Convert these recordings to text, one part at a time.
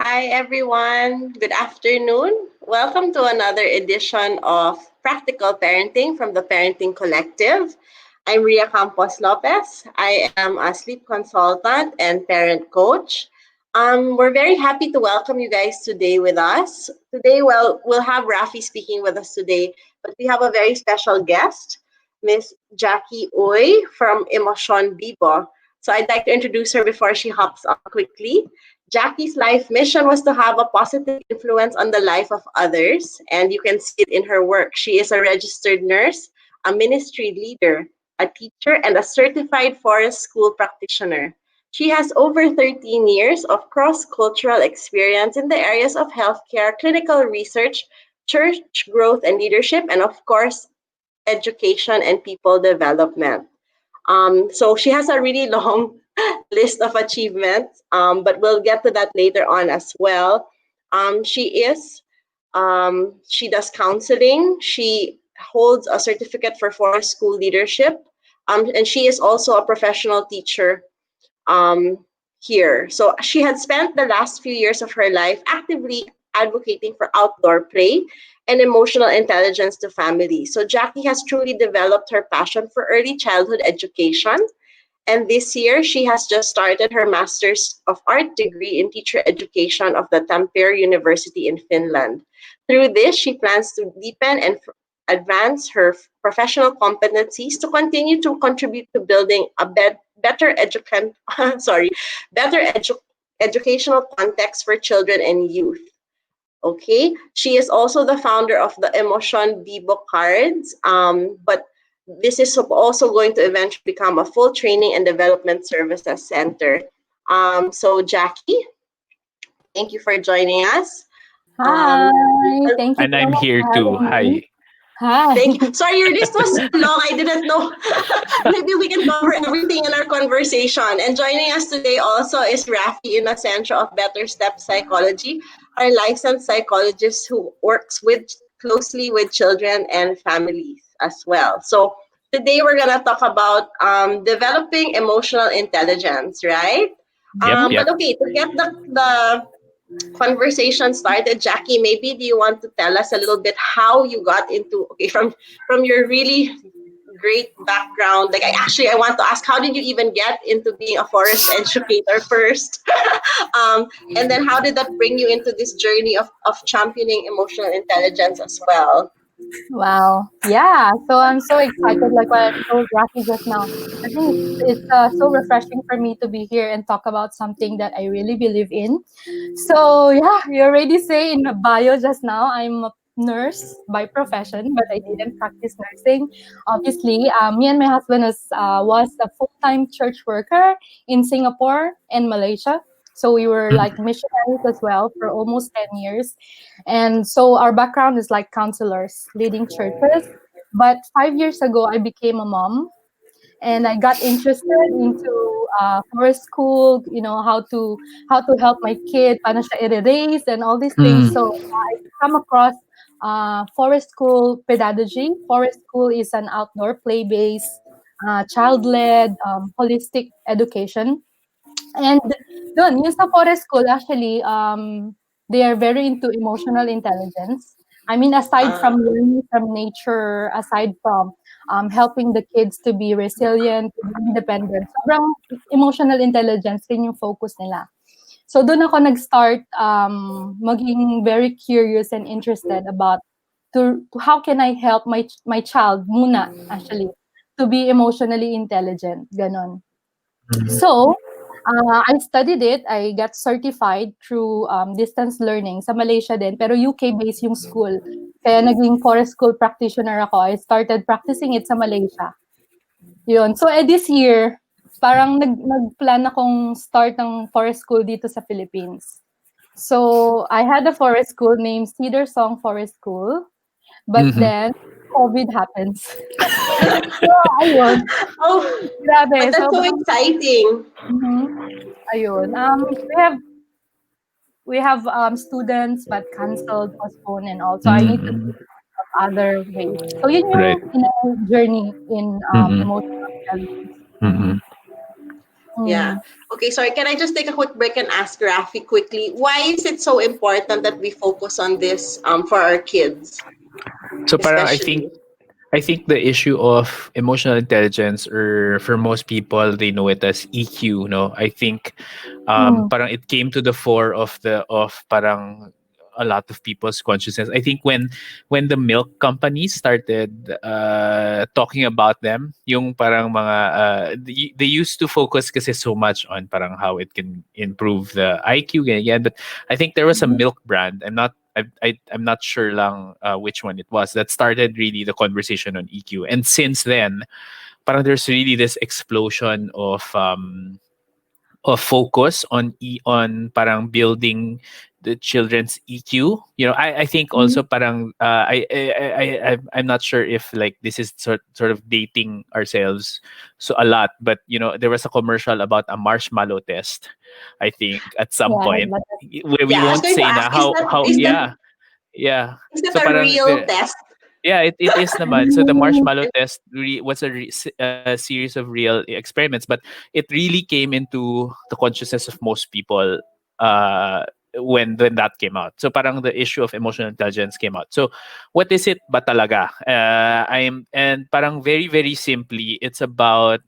Hi, everyone. Good afternoon. Welcome to another edition of Practical Parenting from the Parenting Collective. I'm Ria Campos Lopez. I am a sleep consultant and parent coach. We're very happy to welcome you guys today with us. Today, we'll have Rafi speaking with us today, but we have a very special guest, Miss Jackie Uy from Emosyon Bibo. So I'd like to introduce her before she hops on quickly. Jackie's life mission was to have a positive influence on the life of others, and you can see it in her work. She is a registered nurse, a ministry leader, a teacher, and a certified forest school practitioner. She has over 13 years of cross cultural experience in the areas of healthcare, clinical research, church growth and leadership, and of course, education and people development. So she has a really long list of achievements, but we'll get to that later on as well. She does counseling. She holds a certificate for forest school leadership, and she is also a professional teacher um, here. So she had spent the last few years of her life actively advocating for outdoor play and emotional intelligence to families. So Jackie has truly developed her passion for early childhood education. And this year, she has just started her Master's of Art degree in teacher education of the Tampere University in Finland. Through this, she plans to deepen and advance her professional competencies to continue to contribute to building a better sorry, better educational context for children and youth. Okay, she is also the founder of the Emosyon Bibo cards, but this is also going to eventually become a full training and development services center. So Jackie, thank you for joining us. Um, Hi, thank you And so I'm much here for too. having me. Hi. Hi. Thank you. Sorry, your list was so long. I didn't know. Maybe we can cover everything in our conversation. And joining us today also is Rafi Innocentro of Better Step Psychology, our licensed psychologist who works with closely with children and families as well. So today we're gonna talk about developing emotional intelligence, right? Yep, Mhm. yep. But okay, to get the conversation started, Jackie, maybe do you want to tell us a little bit how you got into from your really great background? Like I want to ask, how did you even get into being a forest educator first? And then how did that bring you into this journey of championing emotional intelligence as well? Wow. Yeah. So I'm so excited, like what I told Rafi just now. I think it's so refreshing for me to be here and talk about something that I really believe in. So yeah, you already say in the bio just now, I'm a nurse by profession, but I didn't practice nursing. Obviously, me and my husband was a full-time church worker in Singapore and Malaysia. So we were Mhm. like missionaries as well for almost 10 years. And so our background is like counselors leading churches. But 5 years ago, I became a mom and I got interested into forest school, how to help my kid, paano siya i-raise and all these things. Mm. So I come across forest school pedagogy. Forest school is an outdoor play-based, child-led, holistic education. And doon, yung sa forest school, actually, they are very into emotional intelligence. I mean, aside Uh, from learning from nature, aside from helping the kids to be resilient, to be independent, sobrang emotional intelligence rin yung focus nila. So doon ako nag-start maging very curious and interested about to how can I help my child muna actually to be emotionally intelligent, ganon. Mhm. So, I studied it. I got certified through distance learning sa Malaysia din, pero UK-based yung school. Kaya naging forest school practitioner ako. I started practicing it sa Malaysia. Yun. So, this year, parang nagplan akong start ng forest school dito sa Philippines. So, I had a forest school named Cedar Song Forest School. But Mhm. then, COVID happens. So, ayun. oh, but Grabe. that's so Sobrang, exciting. mhm. Ayun. We have students but canceled, postponed, and also I need to Mhm. think of other ways. So yun Right. yung journey in Mhm. emotional intelligence. Mhm. Yeah. Mm. Okay, sorry. Can I just take a quick break and ask Rafi quickly, why is it so important that we focus on this for our kids, So parang especially? I think the issue of emotional intelligence, or for most people, they know it as EQ. No, I think Mm. parang it came to the fore of parang a lot of people's consciousness. I think when the milk companies started talking about them, yung parang mga they used to focus kasi so much on parang how it can improve the IQ ganyan. But I think there was a Mhm. milk brand. I'm not sure lang which one it was that started really the conversation on EQ. And since then, parang there's really this explosion of focus on parang building the children's EQ. You know, I think Mhm. also parang I'm not sure if like this is sort of dating ourselves so a lot, but you know there was a commercial about a marshmallow test. I think at some Yeah, point but where we Yeah, I was won't going to say na ask, is that how is that yeah, yeah. is that So a parang real test? yeah, it is naman. So the mm, marshmallow test was a series of real experiments, but it really came into the consciousness of most people uh, when that came out. So parang the issue of emotional intelligence came out. So what is it ba talaga? I'm and parang very simply, it's about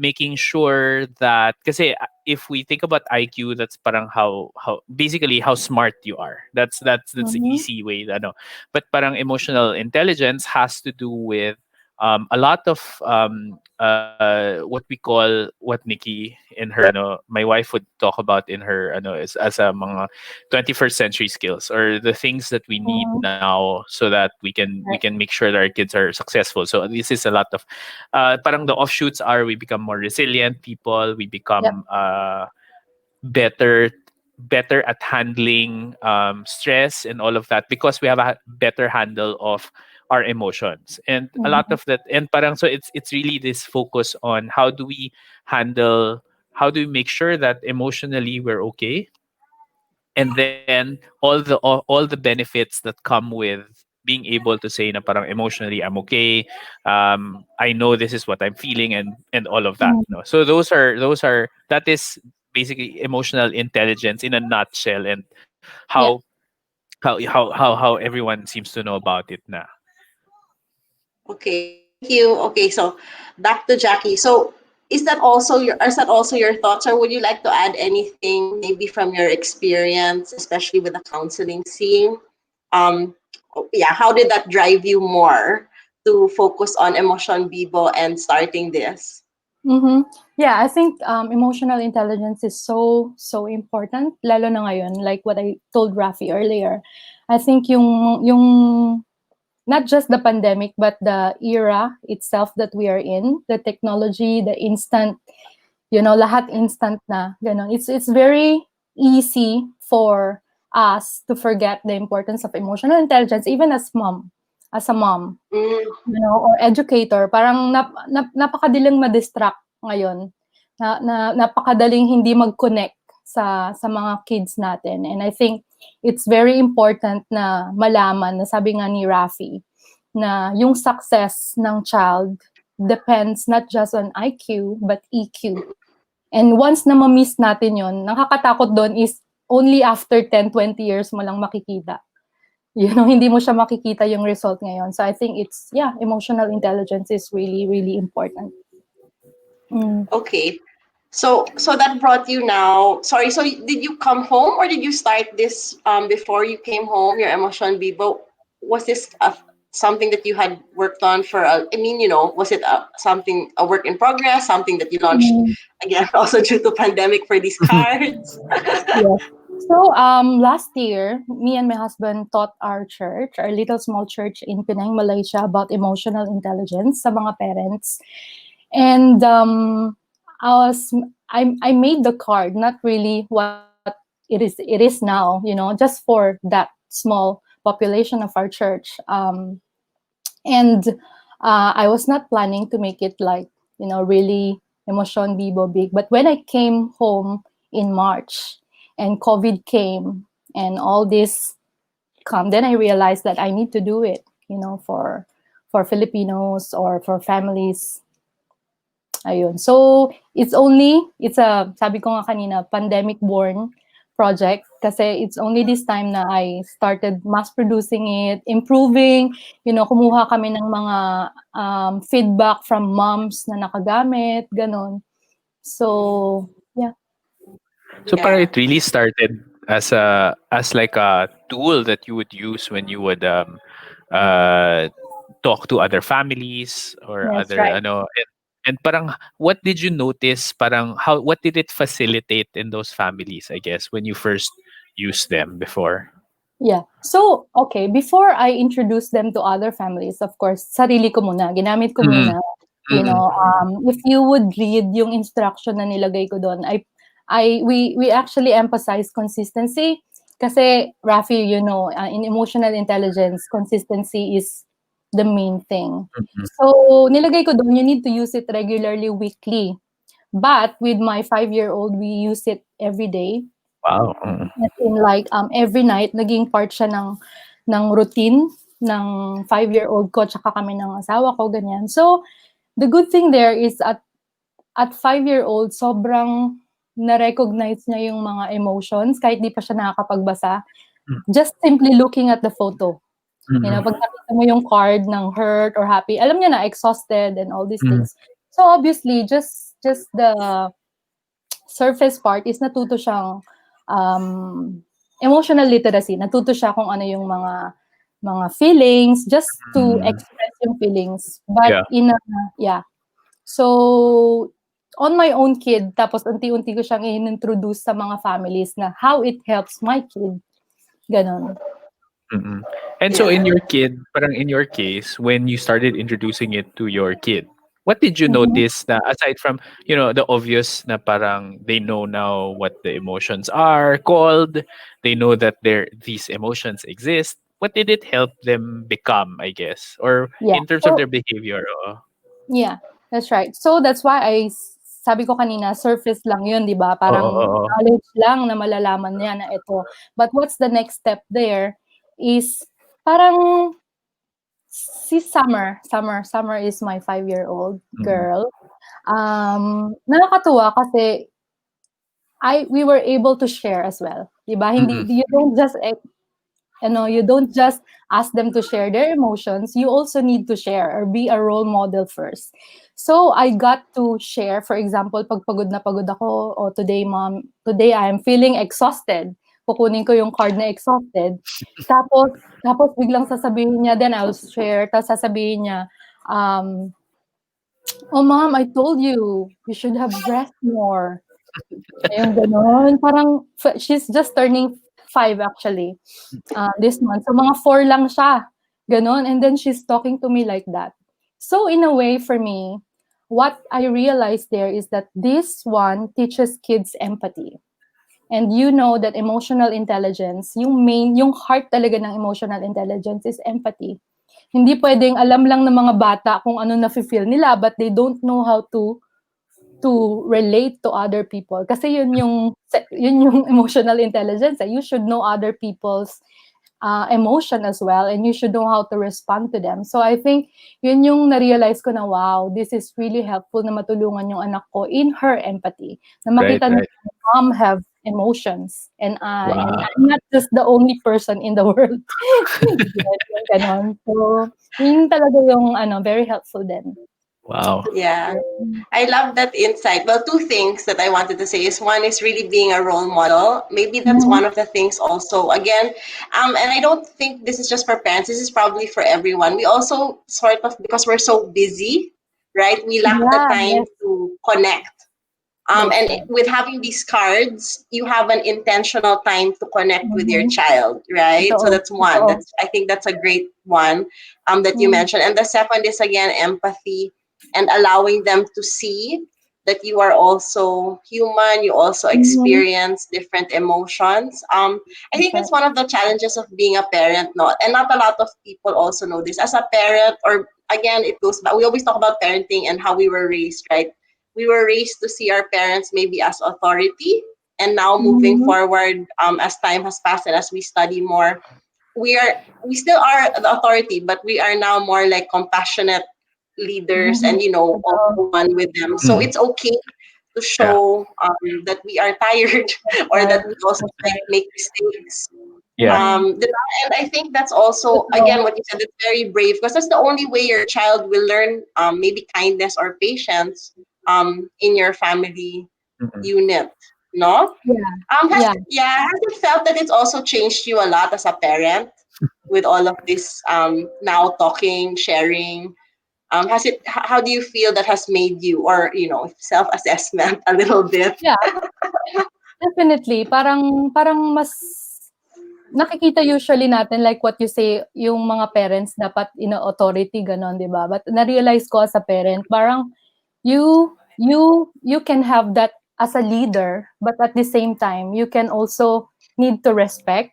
making sure that kasi if we think about IQ, that's parang how basically how smart you are. That's the mhm. easy way. Ano, but parang emotional intelligence has to do with a lot of what we call what Nikki in her my wife would talk about in her is as a mga 21st century skills, or the things that we need Mhm. now so that we Right. can make sure that our kids are successful. So this is a lot of parang the offshoots are we become more resilient people, we Yep. become better better at handling stress and all of that because we have a better handle of our emotions. And a lot Mhm. of that, and parang so it's really this focus on how do we handle, how do we make sure that emotionally we're okay, and then all the benefits that come with being able to say na parang emotionally I'm okay, I know this is what I'm feeling, and all of that, Mm. no. So those are that is basically emotional intelligence in a nutshell, and Yeah. how everyone seems to know about it na. Okay, thank you. Okay, so back to Jackie. So is that also your thoughts, or would you like to add anything maybe from your experience, especially with the counseling scene? Um, yeah, how did that drive you more to focus on Emosyon Bibo and starting this? Mhm. Yeah, I think emotional intelligence is so important lalo na ngayon, like what I told Rafi earlier. I think yung not just the pandemic but the era itself that we are in, the technology, the instant, lahat instant na, ganun. It's very easy for us to forget the importance of emotional intelligence even as a mom, Mm, or educator. Parang napakadaling ma-distract ngayon. Napakadaling hindi mag-connect sa mga kids natin. And I think it's very important na malaman na sabi nga ni Rafi na yung success ng child depends not just on IQ but EQ. And once na ma-miss natin yon, nakakatakot doon is only after 10-20 years mo lang makikita. Hindi mo siya makikita yung result ngayon. So I think emotional intelligence is really, really important. Mm. okay. So that brought you now. Sorry, so did you come home or did you start this before you came home, your Emosyon Bibo? Was this something that you had worked on for I mean, was it a work in progress, something that you launched Mm. again also due to pandemic for these cards? Yes. So last year, me and my husband taught our church, our little small church in Penang, Malaysia, about emotional intelligence sa mga parents. And I was I made the card, not really what it is now, just for that small population of our church. And I was not planning to make it like, really Emosyon Bibo big. But when I came home in March and COVID came and all this come, then I realized that I need to do it, for Filipinos or for families Ayun. So, it's a, sabi ko nga kanina, pandemic-born project kasi it's only this time na I started mass producing it, improving, kumuha kami ng mga feedback from moms na nakagamit, ganon. So, yeah. So para Yeah. it really started as like a tool that you would use when you would uh talk to other families or That's other right. ano, and parang what did you notice, parang how what did it facilitate in those families, I guess, when you first used them before? Yeah. So, okay, before I introduce them to other families, of course, sarili ko muna, ginamit ko Mm, muna. mm, If you would read yung instruction na nilagay ko doon, we actually emphasize consistency kasi Rafi, in emotional intelligence, consistency is the main thing. mm. So, nilagay ko doon, you need to use it regularly, weekly. But with my 5-year-old, we use it every day. Wow. Mm, As in like, every night, naging part siya ng routine ng 5-year-old ko tsaka kami ng asawa ko, ganyan. So, the good thing there is at 5-year-old, sobrang na-recognize niya yung mga emotions kahit di pa siya nakakapagbasa. mm, Just simply looking at the photo. mm, Pag nakita mo yung card ng hurt or happy, alam niya na exhausted and all these mm, things. So obviously, just the surface part is natuto siyang emotional literacy. Natuto siya kung ano yung mga feelings just to mm. express yung feelings. But Yeah. yeah. So, on my own kid, tapos unti-unti ko siyang i-introduce sa mga families na how it helps my kid. Ganon. Mm. And so in Yeah. your kid, parang in your case, when you started introducing it to your kid, what did you Mhm. notice na aside from, the obvious na parang they know now what the emotions are called, they know that these emotions exist. What did it help them become, I guess, or Yeah. in terms of So, their behavior? yeah, that's right. So, that's why sabi ko kanina, surface lang yun, di ba? Oo, Parang oo, oo. knowledge lang na malalaman niya na ito. But what's the next step there is parang si Summer is my 5-year-old Mm, girl. Nakakatuwa kasi we were able to share as well. 'Di ba? Hindi mm, you don't just ask them to share their emotions, you also need to share or be a role model first. So I got to share, for example, pag pagod na pagod ako, o today mom, today I am feeling exhausted. Kukunin ko yung card na exhausted. Tapos biglang sasabihin niya, then I'll share, tapos sasabihin niya, um, oh mom, I told you, you should have rest more. Yung gano'n. Parang she's just turning 5 actually, this month. So mga 4 lang siya, gano'n. And then she's talking to me like that. So in a way for me, what I realized there is that this one teaches kids empathy. And you know that emotional intelligence, yung heart talaga ng emotional intelligence is empathy. Hindi pwedeng alam lang ng mga bata kung ano nafe-feel nila, but they don't know how to relate to other people kasi yun yung emotional intelligence, you should know other people's emotion as well, and you should know how to respond to them. So I think yun yung na-realize ko na, wow, this is really helpful na matulungan yung anak ko in her empathy, na right, makita niya right. mom have emotions, and Wow. I'm not just the only person in the world. Yung ganon. So yun talaga yung very helpful din. Wow. Yeah. I love that insight. Well, two things that I wanted to say is one is really being a role model. Maybe that's Mhm. one of the things also. Again, and I don't think this is just for parents. This is probably for everyone. We also sort of, because we're so busy, right? We lack the Yeah, time yes, to connect. that's And right. with having these cards, you have an intentional time to connect with your Mhm. child, right? So Totoo, that's one. totoo. I think that's a great one that you Hmm, mentioned. And the second is again empathy and allowing them to see that you are also human. You also mhm, experience different emotions. I that's think right. that's one of the challenges of being a parent, not and not a lot of people also know this. As a parent, or again, it goes back. We always talk about parenting and how we were raised, right? We were raised to see our parents maybe as authority, and now moving Mhm, forward, as time has passed and as we study more, we still are the authority, but we are now more like compassionate leaders and, also one with them. So Mm. it's okay to Yeah. show that we are tired or Yes, that we also that's might right. make mistakes. Yeah. Diba? And I think that's also, Totoo. again, what you said, it's very brave because that's the only way your child will learn maybe kindness or patience in your family Mm-mm. unit, no? Yeah, Has yeah. has it felt that it's also changed you a lot as a parent with all of this now talking, sharing? How do you feel that has made you, or self-assessment a little bit? Yeah, definitely. Parang mas nakikita usually natin like what you say, yung mga parents dapat ino-authority gano'n, 'di ba? But na-realize ko as a parent, parang you can have that as a leader, but at the same time, you can also need to respect.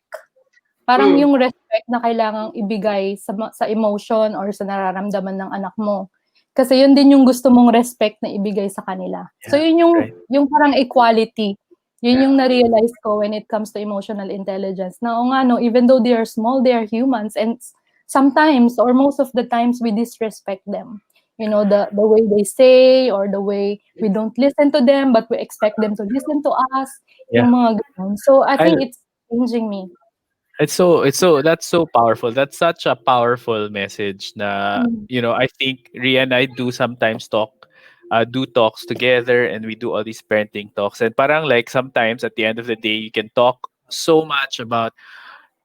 Parang Mm, yung respect na kailangang ibigay sa emotion or sa nararamdaman ng anak mo. Kasi yun din yung gusto mong respect na ibigay sa kanila. So Yeah. yun yung Right. yung parang equality. Yun Yeah. yung na-realize ko when it comes to emotional intelligence. Na o nga no, even though they are small, they are humans and sometimes or most of the times we disrespect them. You know, the way they say or the way we don't listen to them but we expect them to listen to us, Yeah. yung mga ganun. So I I think it's changing me. it's so that's so powerful. That's such a powerful message na, Mm. I think Ria and I do sometimes do talks together, and we do all these parenting talks, and parang like sometimes at the end of the day you can talk so much about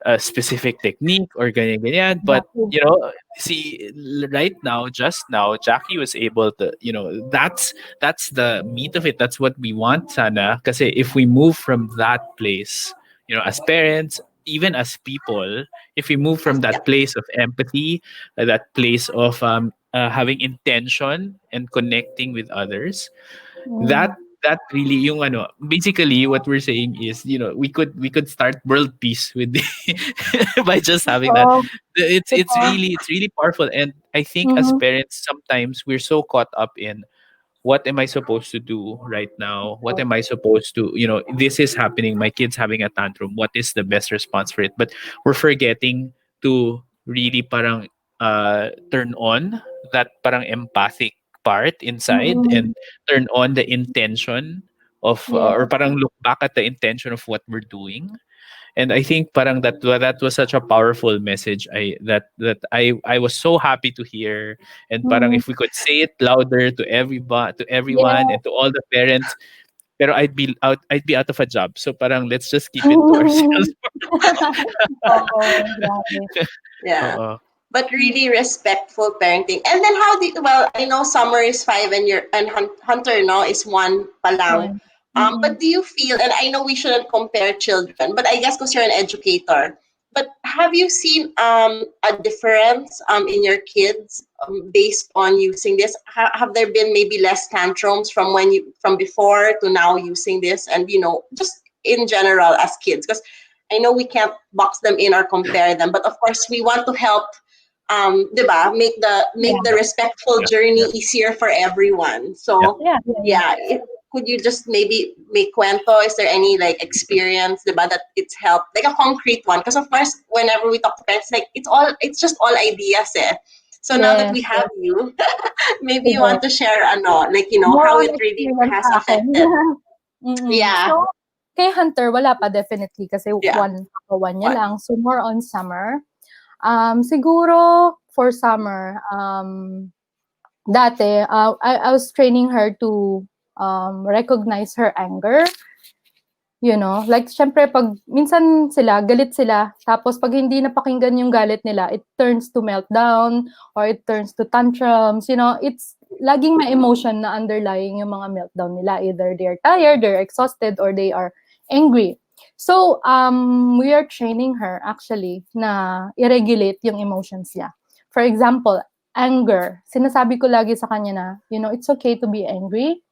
a specific technique or ganyan ganyan, but Exactly. see, right now, just now, Jackie was able to, that's the meat of it. That's what we want, sana, kasi if we move from that place, as parents, even as people, if we move from yeah. that place of empathy, that place of having intention and connecting with others, that Mm. that really yung basically what we're saying is, we could start world peace with by just having that. Totoo, It's really powerful, and I think as mhm, parents sometimes we're so caught up in what am I supposed to do right now? What totoo. am I supposed to, this is happening, my kid's having a tantrum. What is the best response for it? But we're forgetting to really parang turn on that parang empathic part inside, Mm. and turn on the intention of, or Yes, parang look back at the intention of what we're doing. And I think parang that was such a powerful message, I was so happy to hear. And parang mm. if we could say it louder to everybody, to everyone, Yes. and to all the parents, pero I'd be out of a job. So parang let's just keep it to ourselves. Oo, grabe. Yeah. Oo. But really respectful parenting. And then how do you, well, I know Summer is 5 and Hunter no is 1 palang. One. Mm. But do you feel, and I know we shouldn't compare children, but I guess because you're an educator, but have you seen a difference in your kids based on using this? Have there been maybe less tantrums from before to now using this, and just in general as kids? Because I know we can't box them in or compare them, but of course we want to help, 'di ba, make the Yeah. Yeah. respectful Yeah. journey Yeah. easier for everyone. Yeah. So Yeah, yeah, yeah. yeah, could you just maybe make cuento? Is there any like experience, 'di ba, that it's helped, like a concrete one? Because of course, whenever we talk to parents, like it's just all ideas, eh. So now that Yes, we have yes. you, maybe you Sige. want to share like More how on it really experience has sa akin. affected. So, Yeah, kay Hunter wala pa definitely kasi yeah. kakawan niya What? lang. So, more on summer. Siguro for summer, dati, I was training her to recognize her anger. You know, like syempre pag minsan sila, galit sila, tapos pag hindi napakinggan yung galit nila, it turns to meltdown or it turns to tantrums, it's laging may emotion na underlying yung mga meltdown nila. Either they're tired, they're exhausted, or they are angry. So, we are training her actually na i-regulate yung emotions niya. For example, anger. Sinasabi ko lagi sa kanya na, it's okay to be angry,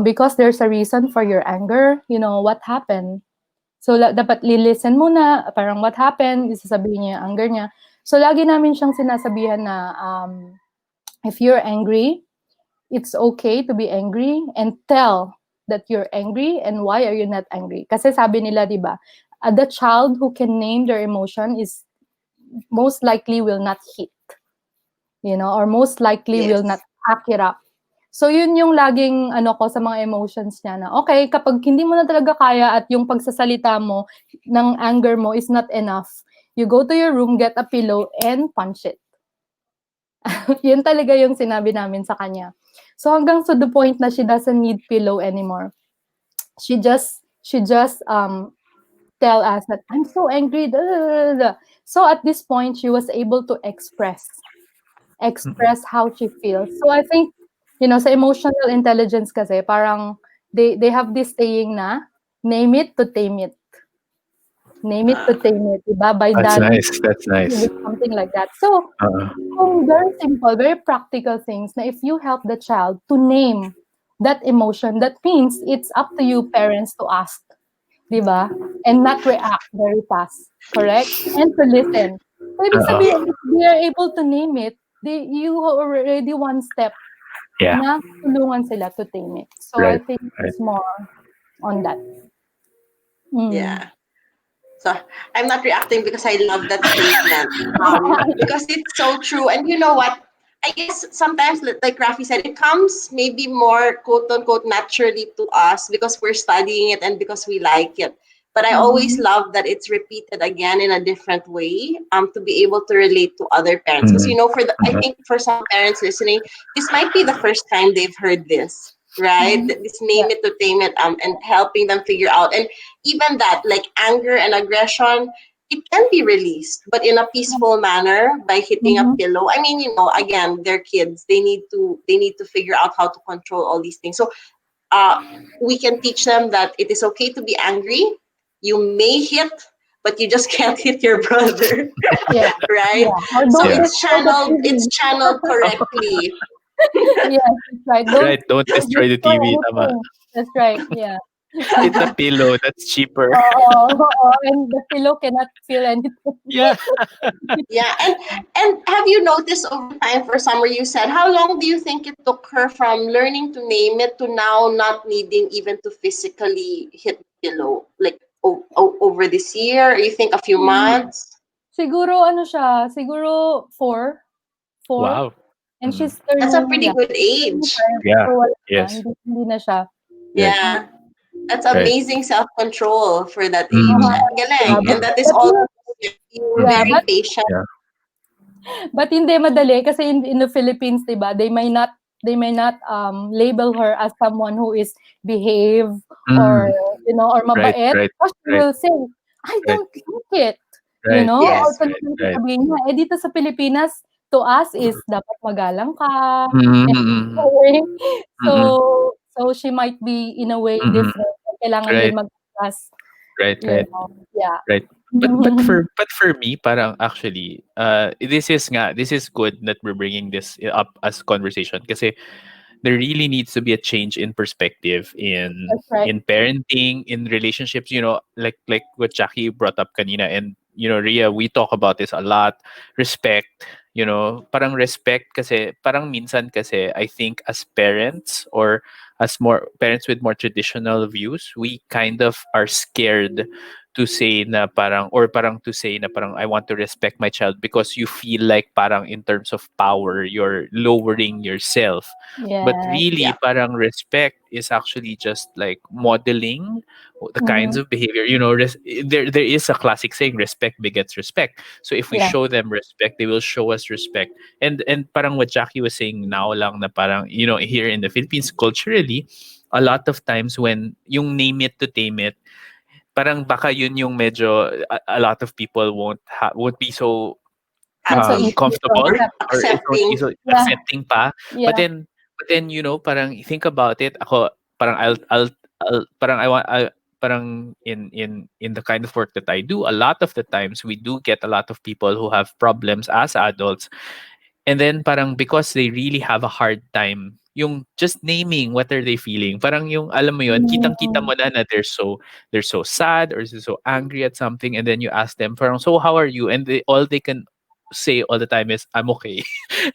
because there's a reason for your anger, what happened. So, dapat lilisten muna, parang what happened, isasabihin niya yung anger niya. So, lagi namin siyang sinasabihan na, if you're angry, it's okay to be angry and tell that you're angry and why are you not angry. Kasi sabi nila, di ba, the child who can name their emotion is most likely will not hit. or most likely will not Yes. act it up. So yun yung laging ano ko sa mga emotions niya na, okay, kapag hindi mo na talaga kaya at yung pagsasalita mo ng anger mo is not enough, you go to your room, get a pillow, and punch it. Yun talaga yung sinabi namin sa kanya. So hanggang to the point na she doesn't need pillow anymore. She just tell us that I'm so angry. Da, da, da, da. So at this point, she was able to Mm-mm. express how she feels. So I think, sa emotional intelligence kasi, parang they have this saying na, name it to tame it. Name it to Uh, tame it, diba? By That's Dan, nice. That's nice. something like that. So, Uh, very simple, very practical things na if you help the child to name that emotion, that means it's up to you parents to ask, 'di ba? And not react very fast, correct? And to listen. So ibig sabihin, uh, if they are able to name it, you are already one step yeah. na tulungan sila to tame it. So I Right. think Right. it's more on that. Mm. yeah. So I'm not reacting because I love that statement. Because it's so true. And you know what? I guess sometimes, like Rafi said, it comes maybe more quote unquote naturally to us because we're studying it and because we like it. But I always Mhm. love that it's repeated again in a different way, to be able to relate to other parents. Because Mm-mm. I think for some parents listening, this might be the first time they've heard this, right? Mhm. This Yeah. name it to tame it, and helping them figure out. And even that, like anger and aggression, it can be released, but in a peaceful manner by hitting a Mhm. pillow. I mean, again, they're kids. They need to figure out how to control all these things. So uh, we can teach them that it is okay to be angry. You may hit, but you just can't hit your brother, Yeah. right? Yeah. Or So don't Yeah. it's destroy the channeled. It's TV. channeled correctly. Yes, that's right. Don't Right. Don't destroy the destroy TV. Tama. anything. That's right. Yeah. Hit the pillow. That's cheaper. Oo, and the pillow cannot feel anything. Yeah. Yeah, and have you noticed over time for Summer, you said, how long do you think it took her from learning to name it to now not needing even to physically hit the pillow? Like over this year, you think a few Hmm, months? siguro ano siya, siguro 4 Wow. and Mm. she's That's a turning, pretty yeah, good turning age. 5, Yeah. so wala na, Yes. hindi na siya. Right. Mm. Yeah, that's Right. amazing self-control for that age. Mm. Yeah, Galing. And Mm-mm. that is but all you you're Mm-mm. yeah, very patient. Yeah. but hindi madali kasi in the Philippines, 'di ba, they may not label her as someone who is behave or Mm. or Right. mabait. Right. Or she Right. will say, "I Right. don't like it." Right. Or Right. Yes. Right. talagang Right. sasabihin niya, eh, dito sa Pilipinas, to us is dapat magalang ka, Mm-mm. so Mm-mm. so she might be in a way Mm-mm. different, kailangan din Right. mag-adjust, Right. Right. yeah. Right. But for me, parang actually, this is good that we're bringing this up as conversation kasi there really needs to be a change in perspective in That's right. in parenting, in relationships. Like what Jackie brought up kanina, and Ria, we talk about this a lot. Respect. Parang respect kasi parang minsan kasi I think as parents or as more parents with more traditional views, we kind of are scared to say na parang or parang to say na parang I want to respect my child because you feel like parang in terms of power you're lowering yourself, but Yes. really Yeah. parang respect is actually just like modeling the kinds Mhm. of behavior. There is a classic saying, respect begets respect. So if we Yeah. show them respect, they will show us respect. And parang what Jackie was saying now lang na parang here in the Philippines culturally, a lot of times when yung name it to tame it, parang baka yun yung medyo a lot of people won't be so Not so Happy. easy to comfortable, Or accept. or it won't be accepting. so Yeah. accepting pa. But Yeah. then parang think about it. Ako parang I'll parang I want parang in the kind of work that I do, a lot of the times we do get a lot of people who have problems as adults, and then parang because they really have a hard time yung just naming what are they feeling. Parang yung alam mo yun, kitang-kita Mm. mo na they're so sad or they're so angry at something, and then you ask them parang, so how are you? And all they can say all the time is I'm okay.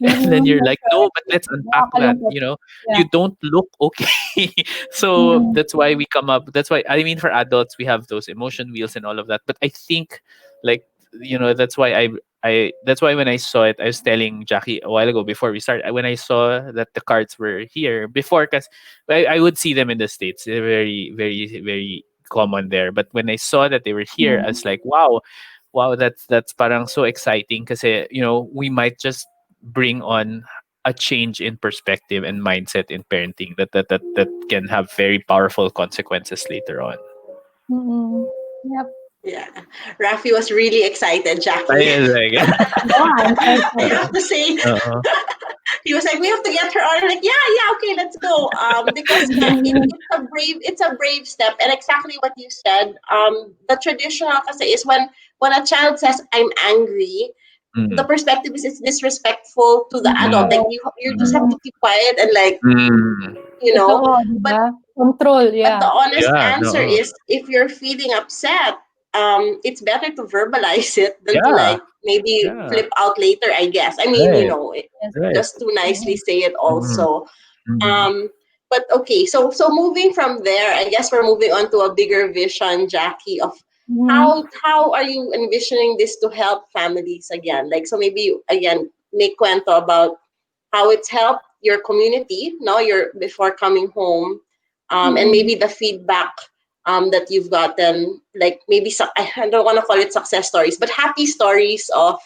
And then Mm, you're that's like, no, right. but let's unpack that. Nakakalungkot. You Yeah. don't look okay. So Mm. that's why I mean for adults we have those emotion wheels and all of that. But I think like that's why I that's why when I saw it, I was telling Jackie a while ago before we started. When I saw that the cards were here before, because I would see them in the States, they're very, very, very common there. But when I saw that they were here, I Mm. was like, wow, wow, that's parang so exciting, because we might just bring on a change in perspective and mindset in parenting that can have very powerful consequences later on. Mm. Yep. Yeah. Rafi was really excited, I Jackie. was like, Yeah, I'm so I excited. have to say, uh, he was like, "We have to get her on." I'm like, "Yeah, yeah, okay, let's go." Because yeah, Mhm. it's a brave step, and exactly what you said. The traditional kasi is when a child says, "I'm angry," the mm, perspective is it's disrespectful to the adult. mm, Like Yes. you just have Mhm. to keep quiet and like mm. you know. Totoo, 'di But ba? Control, the yeah. honest Yeah, answer no. is if you're feeling upset, it's better to verbalize it than to Yeah, like maybe yeah. flip out later, I guess. I mean, Right, Yes. right. just to nicely Mhm. say it Mhm, also. mhm, Um, but okay, so moving from there, I guess we're moving on to a bigger vision, Jackie, of Mhm. how are you envisioning this to help families again? Like so maybe again make cuento about how it's helped your community, no, your before coming home, and Mm. maybe the feedback that you've gotten, like maybe I don't want to call it success stories, but happy stories of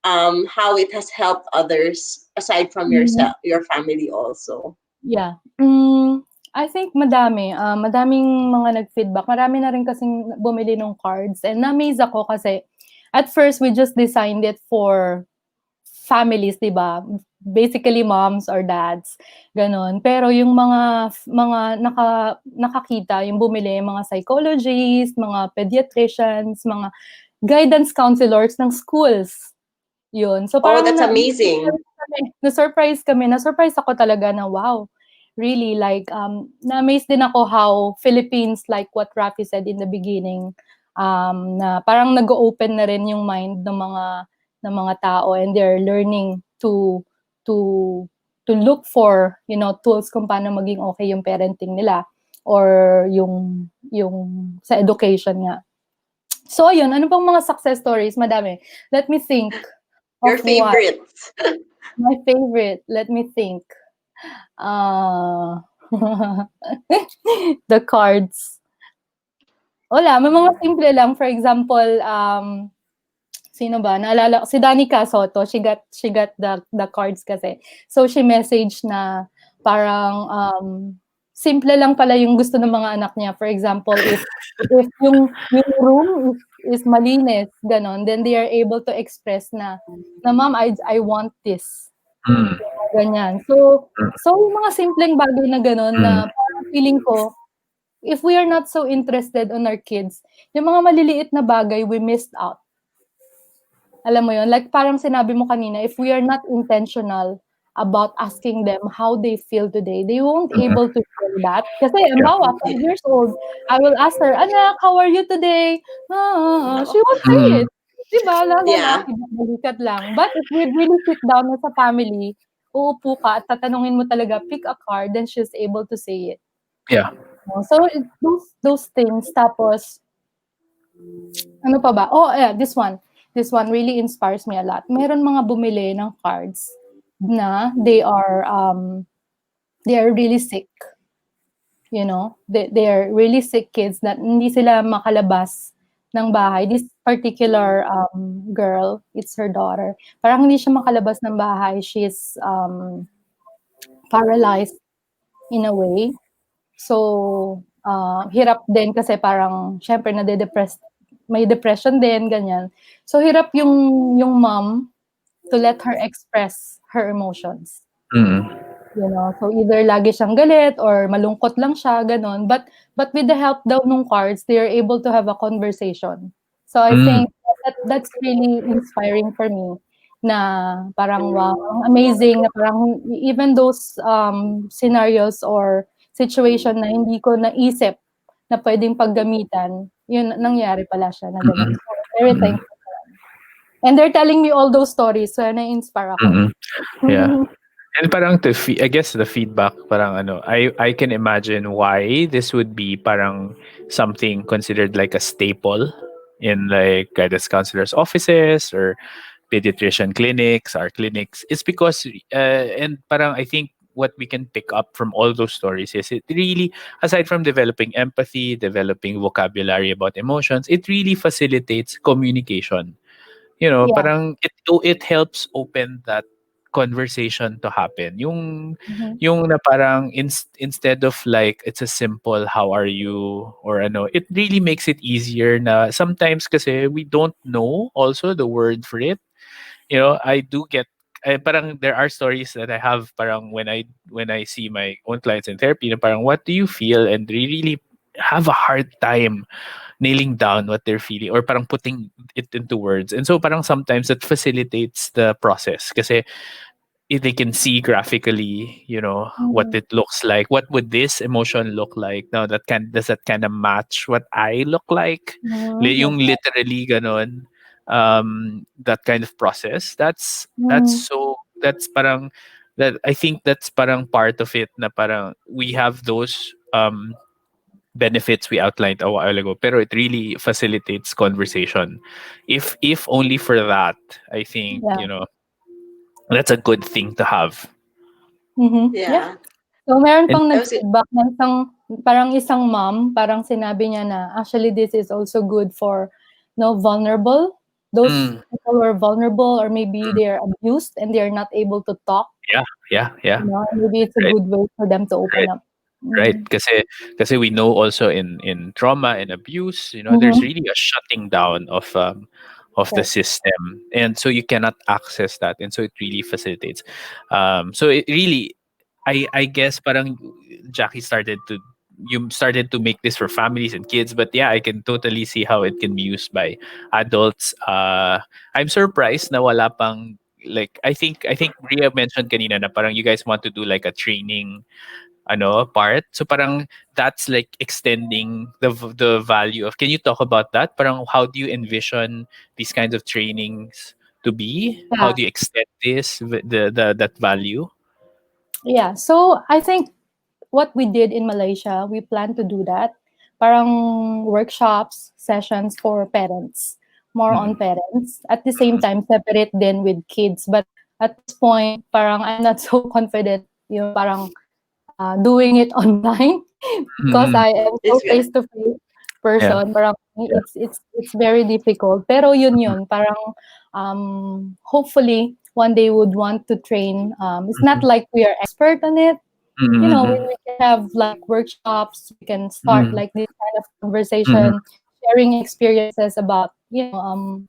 how it has helped others aside from Mhm. yourself, your family also. Yeah. I think madaming mga nag-feedback. Marami na rin kasing bumili nung cards and na-amaze ako kasi at first we just designed it for families, 'di ba? Basically moms or dads, gano'n. Pero yung mga nakakita, yung bumili, mga psychologists, mga pediatricians, mga guidance counselors ng schools. Yun. So Oh, parang that's amazing. na-surprise ako talaga na wow, really like na-amaze din ako how Philippines, like what Rafi said in the beginning, na parang nag-open na rin yung mind ng mga tao and they're learning to to look for, tools kung paano maging okay yung parenting nila or yung sa education nga. So ayun, ano pang mga success stories? Madami. Let me think Your of one. favorite. My favorite, let me think. Uh, the cards. Wala, may mga simple lang. For example, sino ba? Naalala ko, si Danica Soto, she got the cards kasi. So, she messaged na parang simple lang pala yung gusto ng mga anak niya. For example, if yung room is malinis, ganon, then they are able to express na ma'am, I want this. mm, Ganyan. So yung mga simpleng bagay na gano'n na mm, parang feeling ko, if we are not so interested on our kids, yung mga maliliit na bagay we missed out. Alam mo yun? Like parang sinabi mo kanina, if we are not intentional about asking them how they feel today, they won't mm. able to feel that. Kasi Yeah. halimbawa, 5 years old, I will ask her, "Anak, how are you today?" She won't say Mm, it. 'Di ba? Yeah. Lalaki, balikat lang. But if we really sit down as a family, uupo ka at tatanungin mo talaga, pick a card, then she's able to say it. yeah. So, those things. Tapos, ano pa ba? Oh, yeah, this one. This one really inspires me a lot. Meron mga bumili ng cards na they are really sick. They are really sick kids na hindi sila makalabas ng bahay. This particular girl, it's her daughter. Parang hindi siya makalabas ng bahay. She's paralyzed in a way. So, hirap din kasi parang syempre may depression din, ganyan. So, hirap yung mom to let her express her emotions. Mm, So either lagi siyang galit or malungkot lang siya, gano'n. But with the help daw nung cards, they are able to have a conversation. So I mm, think that's really inspiring for me na parang wow, ang amazing na parang even those scenarios or situation na hindi ko naisip na puwedeng paggamitan, yun nangyari pala siya na gano'n. mm, So very mm, thankful. And they're telling me all those stories, so na-inspire ako. mm. Yeah. And parang I guess the feedback, parang I can imagine why this would be parang something considered like a staple in like guidance counselors offices or pediatrician clinics, our clinics, it's because and parang I think what we can pick up from all those stories is it really, aside from developing empathy, developing vocabulary about emotions, it really facilitates communication. Yeah. Parang it helps open that conversation to happen. Mhm. Yung na parang instead of like it's a simple how are you or ano, it really makes it easier na sometimes kasi we don't know also the word for it. I do get parang there are stories that I have parang when I see my own clients in therapy na parang what do you feel, and they really have a hard time nailing down what they're feeling or parang putting it into words. And so parang sometimes it facilitates the process kasi if they can see graphically, what Mhm. it looks like. What would this emotion look like? Now does that kind of match what I look like? Mhm. Yung That's right. literally ganon. That kind of process. Mhm. That's parang that I think that's parang part of it na parang we have those benefits we outlined a while ago, pero it really facilitates conversation. If only for that, I think, Yeah. that's a good thing to have. Mhm. Yeah. Yeah. So, meron And pang That was it. nag-feedback na isang mom, parang sinabi niya na, actually, this is also good for, vulnerable. Those mm, people who are vulnerable or maybe mm, they're abused and they're not able to talk, yeah, yeah, yeah. maybe it's a Right, good way for them to open right, up. right. Mhm. Kasi we know also in trauma and abuse, there's Mhm. really a shutting down of the Right. system, and so you cannot access that, and so it really facilitates. So it really, I guess parang Jackie started to you started to make this for families and kids, but yeah, I can totally see how it can be used by adults. I'm surprised na wala pang, like, I think Ria mentioned kanina na parang you guys want to do like a training part. So parang that's like extending the value of. Can you talk about that? Parang how do you envision these kinds of trainings to be? How Yeah. do you extend this the that value? Yeah. So, I think what we did in Malaysia, we plan to do that. Parang workshops, sessions for parents, more on Mm-mm. parents. At the same time, separate then with kids. But at this point, parang I'm not so confident, parang doing it online because Mm-mm. I am so It's good. face to face Yeah. person. Parang Yeah. it's very difficult. Pero Mhm. yun, parang hopefully one day would want to train. It's not Mhm. like we are expert on it. Mm. We can have like workshops, we can start Mm. like this kind of Mm. conversation, sharing experiences about,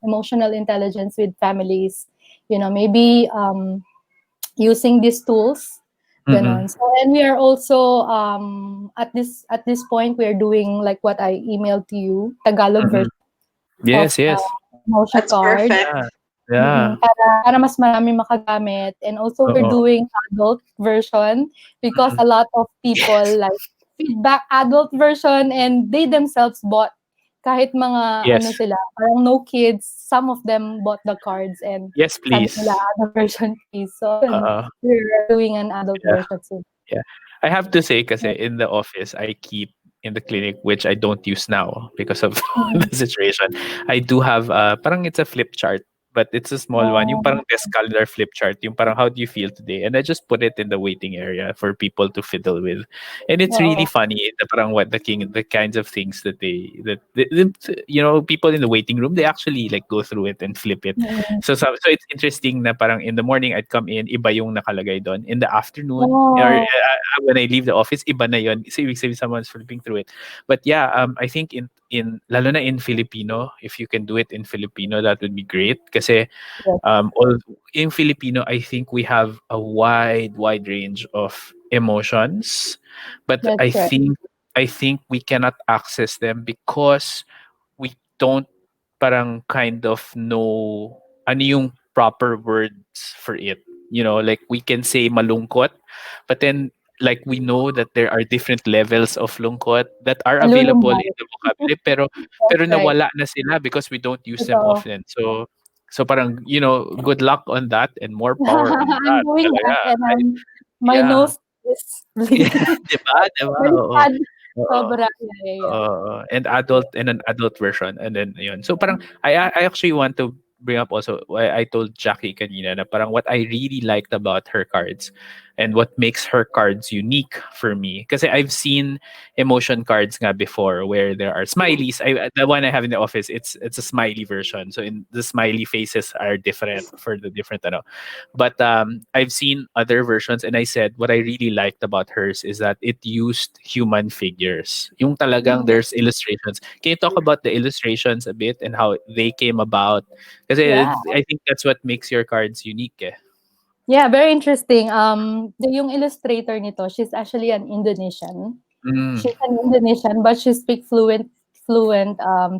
emotional intelligence with families, maybe using these tools, Mm. ganon. So, and we are also, at this point, we are doing like what I emailed to you, Tagalog Mm. version of Yes, the yes. emotion That's card. Yeah. perfect. Yeah. Para mas marami makagamit, and also we're Oo. doing adult version because Mm. a lot of people Yes. like feedback adult version and they themselves bought kahit mga ano Yes. sila, parang no kids, some of them bought the cards and Yes, sabi nila please. adult version please. So yun, Oo. we're doing an adult Yeah. version soon. Yeah. I have to say kasi in the office I keep in the clinic, which I don't use now because of the Mm. situation. I do have parang it's a flip chart, but it's a small one. Yung parang Oh, desk calendar flip chart. Yung parang how do you feel today? And I just put it in the waiting area for people to fiddle with. And it's really oo. funny the parang what the kinds of things that people in the waiting room, they actually like go through it and flip it. Mm. So it's interesting na parang in the morning I'd come in, iba yung nakalagay doon. In the afternoon or Oh, when I leave the office, iba na yun. So ibig sabihin someone's flipping through it. But yeah, I think in lalo na in Filipino, if you can do it in Filipino, that would be great. Kasi yes, all in Filipino, I think we have a wide range of emotions, but that's right. I think we cannot access them because we don't parang kind of know ano yung proper words for it. Like we can say malungkot, but then like we know that there are different levels of lungkot that are available in Nalulumay. the vocabulary, pero That's right. nawala na sila because we don't use them Totoo. often. So parang good luck on that and more power on I'm that doing talaga. that and my Yeah. nose is Yeah, bleeding. 'di ba? 'Di ba? Very Oo. sad. Oo. Sobra. Yeah, yeah, yeah. And adult and an adult version and then yun. So parang I actually want to bring up also why I told Jackie kanina na parang what I really liked about her cards and what makes her cards unique for me. Kasi I've seen emotion cards nga before where there are smileys. The one I have in the office, it's a smiley version. So in the smiley faces are different for the different ano. But I've seen other versions, and I said what I really liked about hers is that it used human figures. Yung talagang Mhm. there's illustrations. Can you talk about the illustrations a bit and how they came about? Kasi Yeah. I think that's what makes your cards unique. Eh. Yeah, very interesting. Yung illustrator nito, she's actually an Indonesian. Mm. She's an Indonesian, but she speaks fluent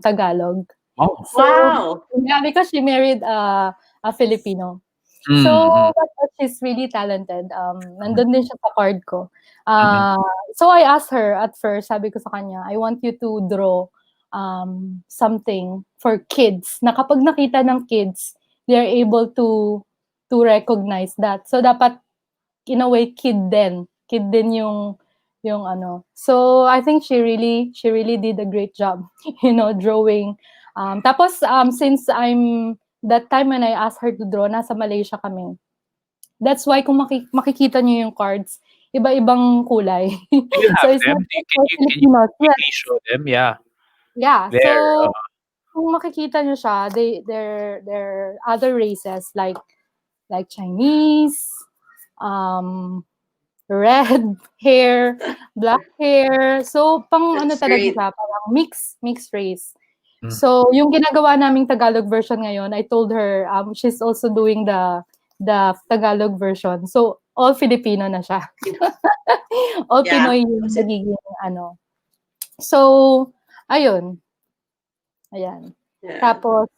Tagalog. Oh. So Wow. yeah, because she married a Filipino. So Mm, but she's really talented. mm, Nandun din siya sa card ko. mm, So I asked her at first, sabi ko sa kanya, I want you to draw something for kids. Na kapag nakita ng kids, they're able to recognize that. So dapat in a way kid din yung ano. So I think she really did a great job, drawing. Tapos since I'm that time when I asked her to draw, nasa Malaysia kami. That's why kung makikita niyo yung cards, iba-ibang kulay. Do you So have it's them? not just Can for you Filipinos. quickly Yes. show them? Yeah. Yeah. There. So kung makikita niyo siya, they're other races like Chinese, um red hair, black hair. So pang ano That's talaga great. siya, parang mixed race. Mm. So yung ginagawa naming Tagalog version ngayon, I told her she's also doing the Tagalog version. So all Filipino na siya. All Yeah. Pinoy yung Was it? nagiging ano. So ayun, ayan. Yeah. Tapos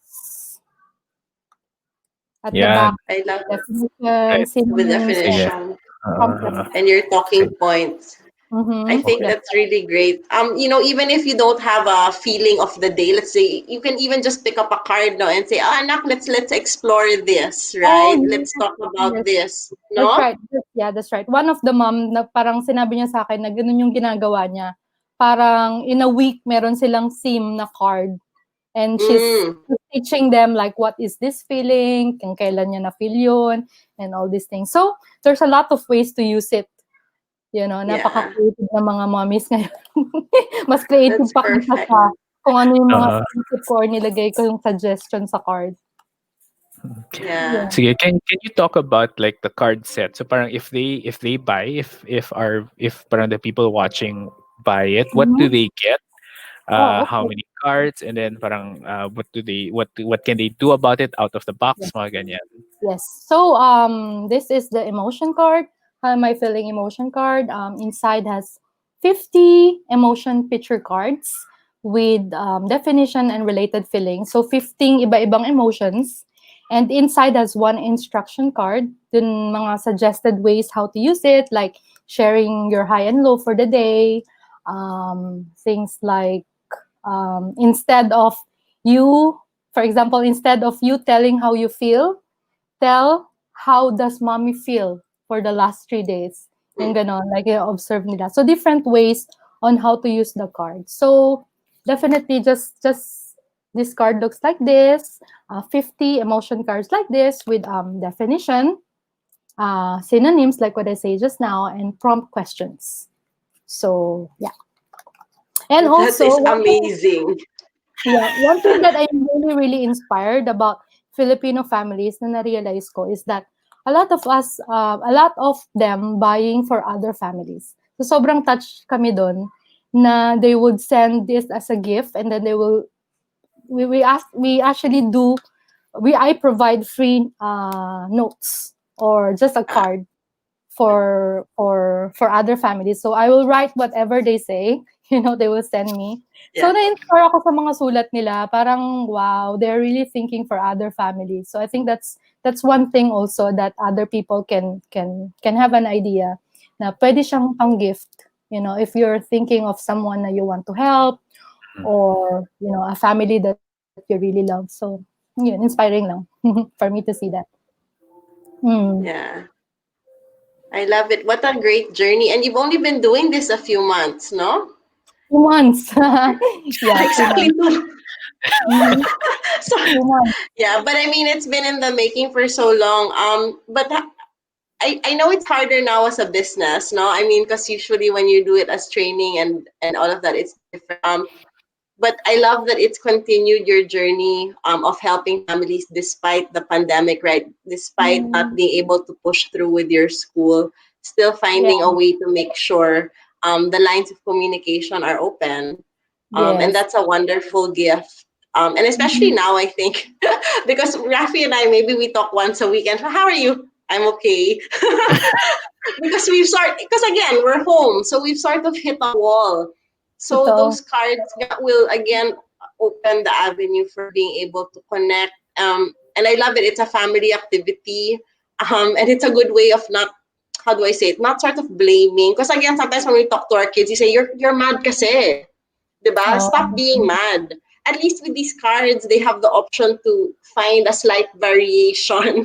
at the Yan. back, I love definition, Right. the synonyms, Sige. definition Uh, complex. and your okay. talking points. I think Okay. That's that's really great. Even if you don't have a feeling of the day, let's say you can even just pick up a card now and say, "Ah, anak, let's explore this, Oh, right? Let's talk about yes. this." That's No? right. Yeah, that's right. One of the mom na parang sinabi niya sa akin na gano'n yung ginagawa niya. Parang in a week meron silang theme na card and she's Mm. teaching them like what is this feeling, kung kailan niya na-feel yun, and all these things. So, there's a lot of ways to use it. Yeah. Napaka-creative ng mga mommies ngayon. Mas creative That's pa kaysa perfect. sa kung ano yung mga Uh, isip ko or nilagay ko yung suggestion sa card. Yeah. Yeah. sige, can you talk about like the card set? So parang if they buy if parang the people watching buy it, what do Mhm. they get? Oh, How okay. many cards, and then parang what can they do about it out of the box, Yes. mga ganyan. Yes. So this is the emotion card. How am I feeling emotion card? Inside has 50 emotion picture cards with definition and related feelings. So 15 iba-ibang emotions. And inside has one instruction card. Dun mga suggested ways how to use it, like sharing your high and low for the day. Things like instead of you, for example, instead of you telling how you feel, tell how does mommy feel for the last 3 days. Yung ganon, like observe nila. So different ways on how to use the card. So definitely just this card looks like this. 50 emotion cards like this with definition, synonyms like what I say just now, and prompt questions. So yeah. And That also is one thing amazing. Yeah, one thing that I'm really inspired about Filipino families na na-realize ko is that a lot of them buying for other families. So sobrang touched kami doon na they would send this as a gift and then we actually do I provide free notes or just a Ah, card for other families. So I will write whatever they say, they will send me. So yeah. na-inspire ako sa mga sulat nila. Parang wow, they're really thinking for other families. So I think that's one thing also that other people can have an idea na pwede siyang pang-gift. If you're thinking of someone that you want to help Mm. or a family that you really love. So yun, inspiring lang for me to see that. Mm. Yeah. I love it. What a great journey. And you've only been doing this a few months, no? 2 months. Yeah, 2 Exactly months. two. Mhm. So 2 months. yeah, but I mean, it's been in the making for so long. But I know it's harder now as a business, no? I mean, because usually when you do it as training and all of that, it's different. But I love that it's continued your journey of helping families despite the pandemic, right? Despite not Mhm. being able to push through with your school, still Yeah. finding a way to make sure the lines of communication are open. And Yes. that's a wonderful gift. And especially Mhm. now, I think, because Rafi and I, maybe we talk once a week and, how are you? I'm okay. Because because again, we're home. So we've sort of hit a wall. So Totoo. those cards will again open the avenue for being able to connect. And I love it. It's a family activity. And it's a good way of not, how do I say it? Not sort of blaming. Because again, sometimes when we talk to our kids, you say, you're mad kasi. 'Di ba? Stop Oh, being mad. At least with these cards, they have the option to find a slight variation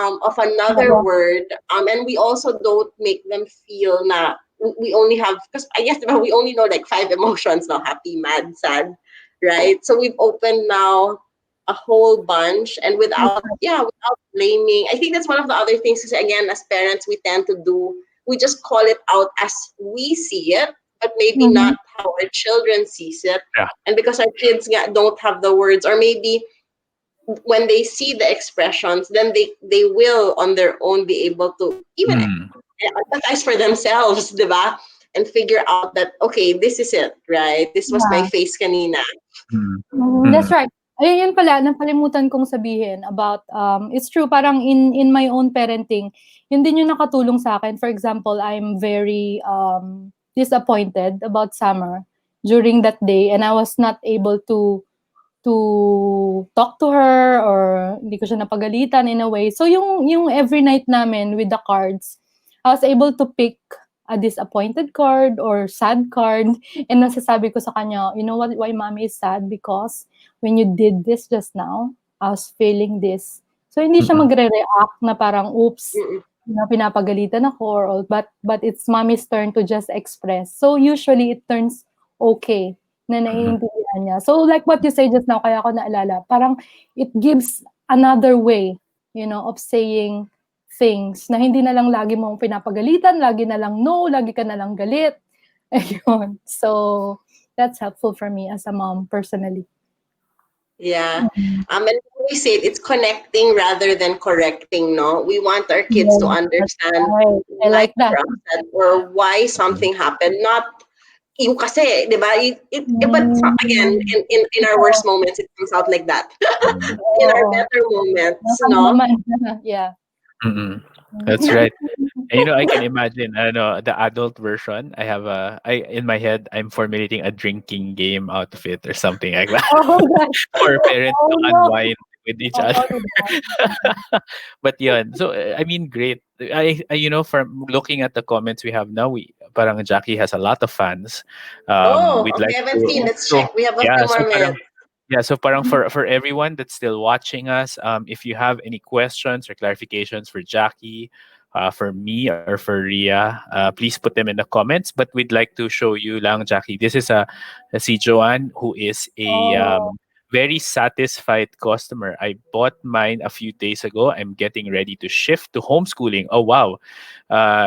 of another oo. word. And we also don't make them feel na we only have, because I guess diba, we only know like five emotions now: happy, mad, sad, right? So we've opened now a whole bunch, and That's without, right. yeah, without blaming. I think that's one of the other things, because again, as parents, we tend to do, we just call it out as we see it, but maybe Mhm. not how our children sees it. Yeah. And because our kids don't have the words, or maybe when they see the expressions, then they will on their own be able to even Mm. empathize for themselves, diba? And figure out that, okay, this is it, right? This was my Yeah. face kanina. Mm. That's Mm. right. Ayun yun pala nakalimutan kong sabihin about, it's true parang in my own parenting, yun din yung nakatulong sa'kin. For example, I'm very, disappointed about Summer during that day and I was not able to talk to her or hindi ko siya napagalitan in a way. So yung every night namin with the cards, I was able to pick a disappointed card or sad card and nasasabi ko sa kanya, you know what, why mommy is sad? Because when you did this just now, I was feeling this. So hindi siya Mm. magre-react na parang, oops, Mm-mm. pinapagalitan ako or but it's mommy's turn to just express. So usually it turns okay na Mm. naiintindihan niya. So like what you say just now, kaya ako naalala, parang it gives another way, of saying things na hindi na lang lagi mong pinapagalitan, lagi na lang no, lagi ka na lang galit. Ayun. So that's helpful for me as a mom personally. Yeah. Mhm. And we say it's connecting rather than correcting, no? We want our kids to Yes, that's understand right. I why like that. we're upset or why Mm. something happened, not yung kasi, di ba? But again, Mm. in our Totoo. worst moments, it comes out like that. Mm. In our Oo. better moments, no? Nakakamdaman. Yeah. Mm. That's right. And I can imagine, the adult version. I in my head, I'm formulating a drinking game out of it or something like that Oh, gosh. for parents Oh, to no. unwind with each Oo, other. 'di ba? But yun, so I mean, great. From looking at the comments we have now, we parang Jackie has a lot of fans. Oh, We'd okay. like I haven't to seen. Let's so check. We have a yeah, few so more parang minutes. yeah, so parang for everyone that's still watching us, if you have any questions or clarifications for Jackie, for me or for Ria, please put them in the comments. But we'd like to show you lang, Jackie. This is a si Joanne who is a Oh. very satisfied customer. I bought mine a few days ago. I'm getting ready to shift to homeschooling. Oh wow!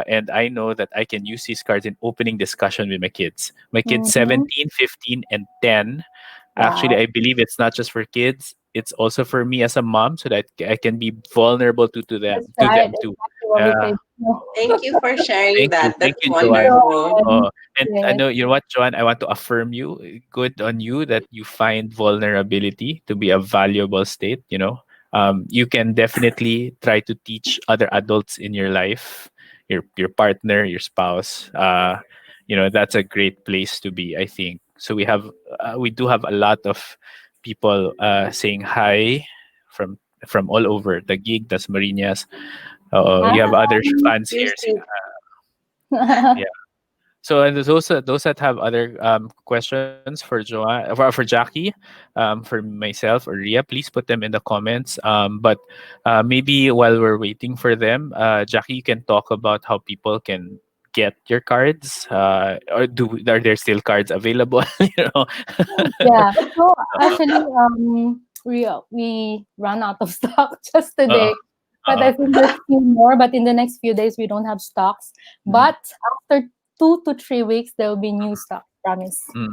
And I know that I can use these cards in opening discussion with my kids. My kids Mhm. 17, 15, and 10. Actually, Wow. I believe it's not just for kids. It's also for me as a mom, so that I can be vulnerable to That's them to right. them too. Exactly what we Yeah. say. No. Thank you for sharing that. Thank That's you, Joanne. wonderful. And I Yes. know, you know what, Joanne, I want to affirm you. Good on you that you find vulnerability to be a valuable state. You can definitely try to teach other adults in your life, your partner, your spouse. That's a great place to be, I think. So we do have a lot of people saying hi from from all over the gig, das Marinas. You have other fans You here. see. Yeah. So, and there's also those that have other questions for Joanne, for Jackie, for myself or Ria, please put them in the comments. But maybe while we're waiting for them, Jackie, you can talk about how people can get your cards? Or are there still cards available? you know. Yeah. So uh, actually, we ran out of stock just uh, today, but uh, I think there's few more. But in the next few days, we don't have stocks. mm, But after 2 to 3 weeks, there will be new stock. Promise. mm,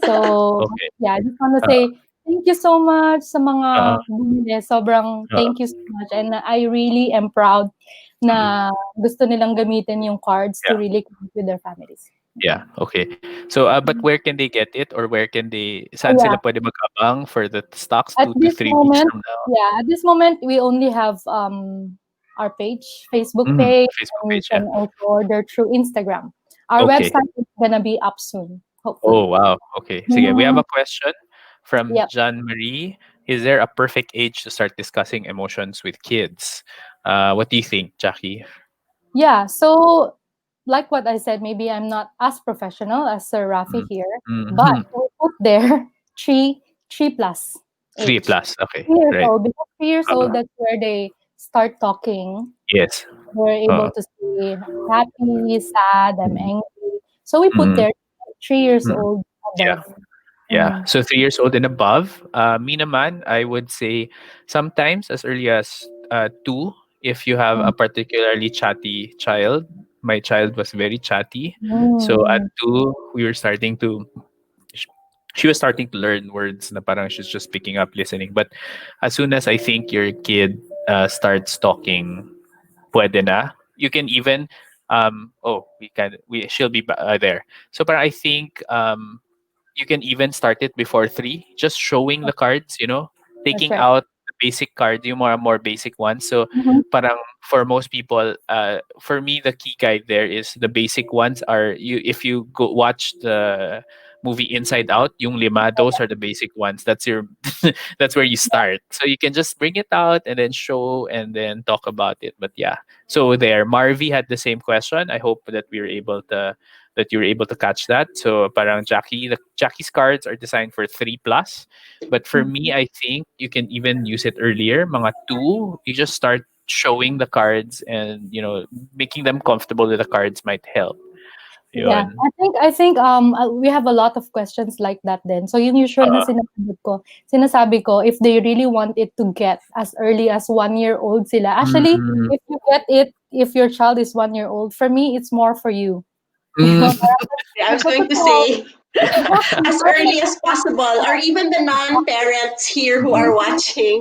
So okay. yeah, I just want to Uh, say thank you so much sa uh, mga bumili. Sobrang uh, thank you so much, and I really am proud mm, na gusto nilang gamitin yung cards to yeah. really connect with their families. Yeah, okay. So, but where can they get it, or where can they Oh, saan sila yeah. pwede mag-abang for the stocks At 2 to this 3 weeks moment, from now? yeah, at this moment, we only have our page, Facebook Mhm, page, Facebook and you page, yeah. can also order through Instagram. Our Okay. website is gonna be up soon, Oh, hopefully. wow. Okay. Sige, we have Mhm. a question from Yep. John Marie. Is there a perfect age to start discussing emotions with kids? What do you think, Jackie? Yeah. So, like what I said, maybe I'm not as professional as Sir Rafi Mm. here, but Mhm. we put there three plus 3 age. plus. Okay. 3 years Right. old, because 3 years Uh, old, that's where they start talking. yes. We're able Uh, to say happy, sad, I'm mm, angry. So we put mm, there 3 years mm. old Yeah. above. Yeah. Mm. So 3 years old and above. Me naman, I would say sometimes as early as 2, if you have a Mm. particularly chatty child. My child was very chatty. So at Mm. 2, we were starting to sh- she was starting to learn words na parang she's just picking up listening. But as soon as I think your kid starts talking, pwede na. You can even we she'll be there. So parang I think you can even start it before 3, just showing the cards, That's taking right. out the basic cards, yung more basic ones. So Mhm. parang for most people, for me the key guide there is the basic ones are you if you go watch the movie Inside Out, yung lima, those are the basic ones. That's your that's where you start. So you can just bring it out and then show and then talk about it. But yeah. So there, Marvy had the same question. I hope that we were able to that you were able to catch that. So parang Jackie's cards are designed for 3 plus. But for me, I think you can even use it earlier. Mga 2, you just start showing the cards and making them comfortable with the cards might help. Yeah, Yun. I think we have a lot of questions like that then. So yung usual na Uh, sinasabi ko, if they really want it to get as early as 1 year old sila. Actually, mm, if you get it, if your child is 1 year old, for me, it's more for you. You mm. know, parang I was going to nagtotoo. say, Exactly. as Parang early as possible, or nagtotoo. even the non-parents here who are Mm, watching,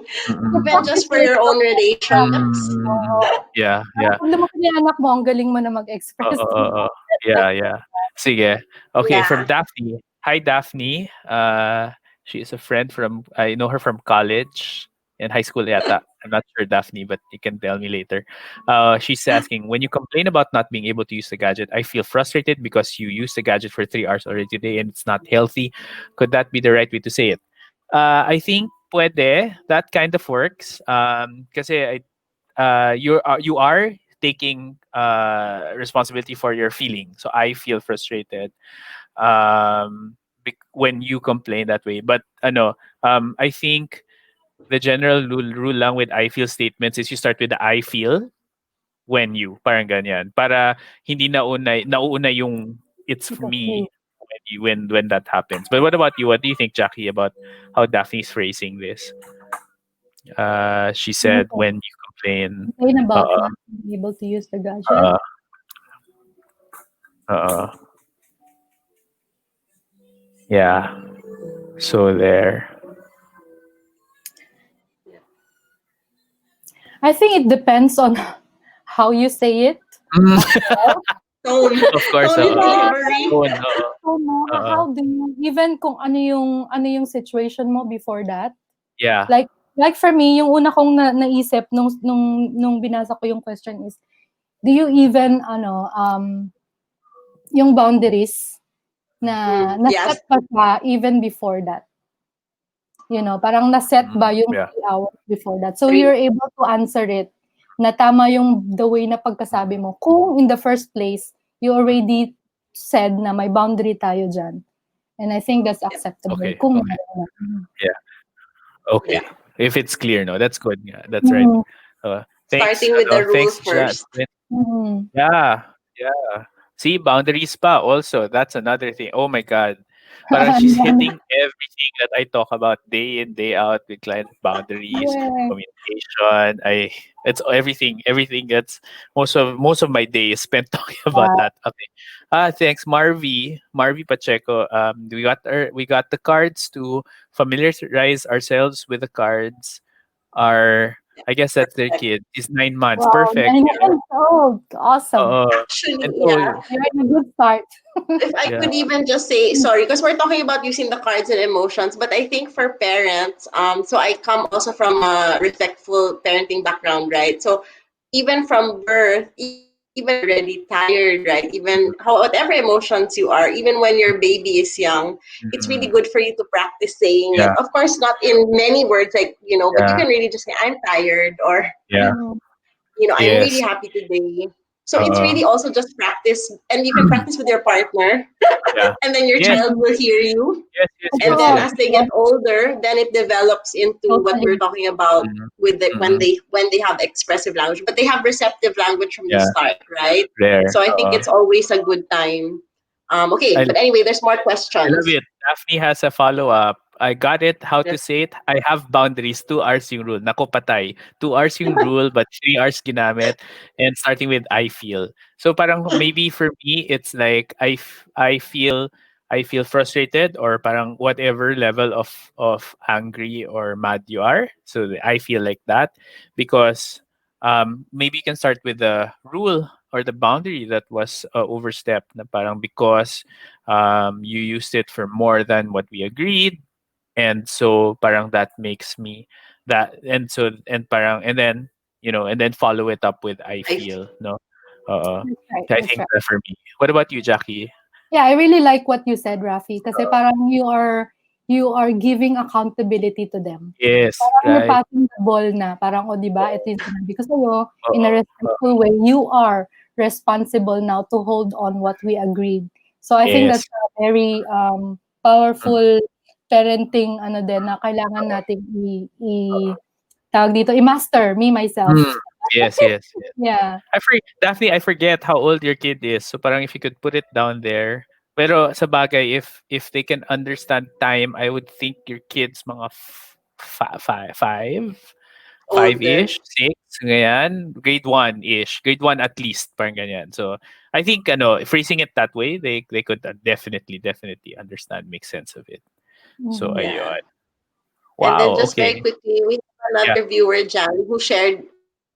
even mm, just for Practice your own relations. mm. Oo. Yeah, Parang yeah. 'pag lumaki na yung anak mo, ang galing mo na Oo, mag-express, 'di ba? oo. Yeah, yeah. Sige. Okay, from Yeah. Daphne. Hi, Daphne. She is a friend from, I know her from college and high school yata. I'm not sure, Daphne, but you can tell me later. She's asking, when you complain about not being able to use the gadget, I feel frustrated because you use the gadget for 3 hours already today and it's not healthy. Could that be the right way to say it? I think pwede. That kind of works. Kasi you are taking responsibility for your feeling. So I feel frustrated when you complain that way. But I think the general rule lang with I feel statements is you start with the I feel when you parang ganyan para hindi nauuna yung it's Because me you when that happens. But what about you? What do you think, Jackie, about how Daphne's phrasing this? She said when you complain. complain about Uh, not being able to use the gadget. uh, uh, yeah. So there. I think it depends on how you say it Mm, as well. Tone, of course. tone 'Di and ba? delivery. Oh no. So, mo, Uh, how do you, even kung ano yung situation mo before that, yeah. like for me, yung una kong naisip nung binasa ko yung question is, do you even yung boundaries na Yes. na-set pa siya even before that? Parang na-set ba yung Yeah. 3 hours before that? So Three. you're able to answer it na tama yung the way na pagkasabi mo. Kung in the first place, you already said na may boundary tayo dyan. And I think that's Yeah. acceptable. Okay. Kung Okay. meron na. Yeah. Yeah. Okay. If it's clear, no, that's good. Yeah, that's right. Mm, Thanks. Starting with the rule Thanks, first. mm, Yeah. Yeah. See, boundaries pa also. That's another thing. Oh my God. Parang she's hitting everything that I talk about day in, day out with client boundaries, Yeah. communication. It's everything that's most of my day is spent talking about Yeah. that. Okay. Thanks, Marvy Pacheco. We got the cards to familiarize ourselves with the cards. Our I guess that's their Perfect. kid. He's 9 months. Wow, Perfect. 9 months old. Awesome. Actually, And so yeah. You're in a good start. If I yeah. could even just say sorry, because we're talking about using the cards and emotions, but I think for parents, so I come also from a respectful parenting background, right? So even from birth, even when you're already tired, right? Even whatever emotions you are, even when your baby is young, it's really Mhm. good for you to practice saying it. Yeah, Of course, not in many words, like but you yeah, can really just say, "I'm tired," or yeah. Mm. I'm really Yes. happy today. So it's Uh, really also just practice, and you can practice with your partner, yeah. and then your Yes, child Mhm. will hear you. yes, yes, And yes, then Sure, yes. as they get sure. older, then it develops into what we're Totally. talking about Mhm, with when mhm. they have expressive language, but they have receptive language from the Yeah, start, right? there. So I think it's always a good time. Okay, I but anyway, there's more I love questions. it. Daphne has a follow-up. I got it. How to Yes. say it? I have boundaries. 2 hours yung rule. Nako patay. 2 hours yung rule, but 3 hours ginamit. And starting with I feel. So parang maybe for me, it's like I feel frustrated or parang whatever level of angry or mad you are. So I feel like that because maybe you can start with the rule or the boundary that was overstepped. Na parang because you used it for more than what we agreed, and so parang that makes me that and parang and then follow it up with I I feel no. uh That's right. I That's think right. that for me. What about you, Jackie? Yeah, I really like what you said, Rafi, kasi parang you are giving accountability to them. Yes, Parang you're right. passing the ball na, parang, "O, 'di ba, ito Oo, yung sinabi ko sa'yo in a oo, respectful way. You are responsible now to hold on what we agreed." So I think that's yes. a very, Mm, powerful parenting ano din na kailangan nating tawag dito, i-master, me, myself. mm. Yes, yes, yes. Yeah. Daphne, I forget how old your kid is. So parang if you could put it down there. Pero sa bagay, if they can understand time, I would think your kids mga five, older. five-ish, six, ganyan. Grade 1-ish. Grade 1 at least, parang ganyan. So I think phrasing it that way, they could definitely understand, make sense of it. So Mhm. Yeah. ayun. And then Wow, just very okay. quickly, we have Yeah, another viewer, Jan, who shared an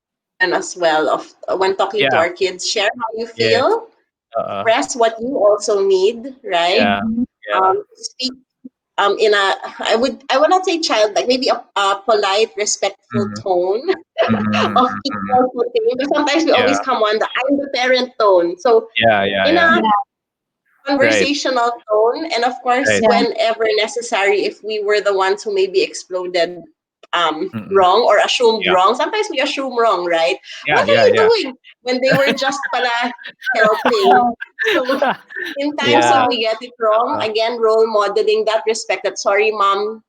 opinion as well of when talking to yeah, our kids, share how you yes. feel, Uh, express what you also need, right? yeah, Mhm. yeah. Speak in a I would not say childlike, maybe a polite, respectful Mhm, tone mhm, of mhm. equal footing. But sometimes we Yeah, always come on the I'm the parent tone. So yeah, yeah, in yeah. a Yeah, Right, conversational tone, and of course right. yeah. whenever necessary, if we were the ones who maybe exploded Mm-mm. wrong or assumed Yeah, wrong. Sometimes we assume wrong, right? yeah, What are yeah, you yeah. doing? When they were just pala helping. Oh, So in times Yeah, when we get it wrong, uh, again, role modeling that respect, that sorry mom,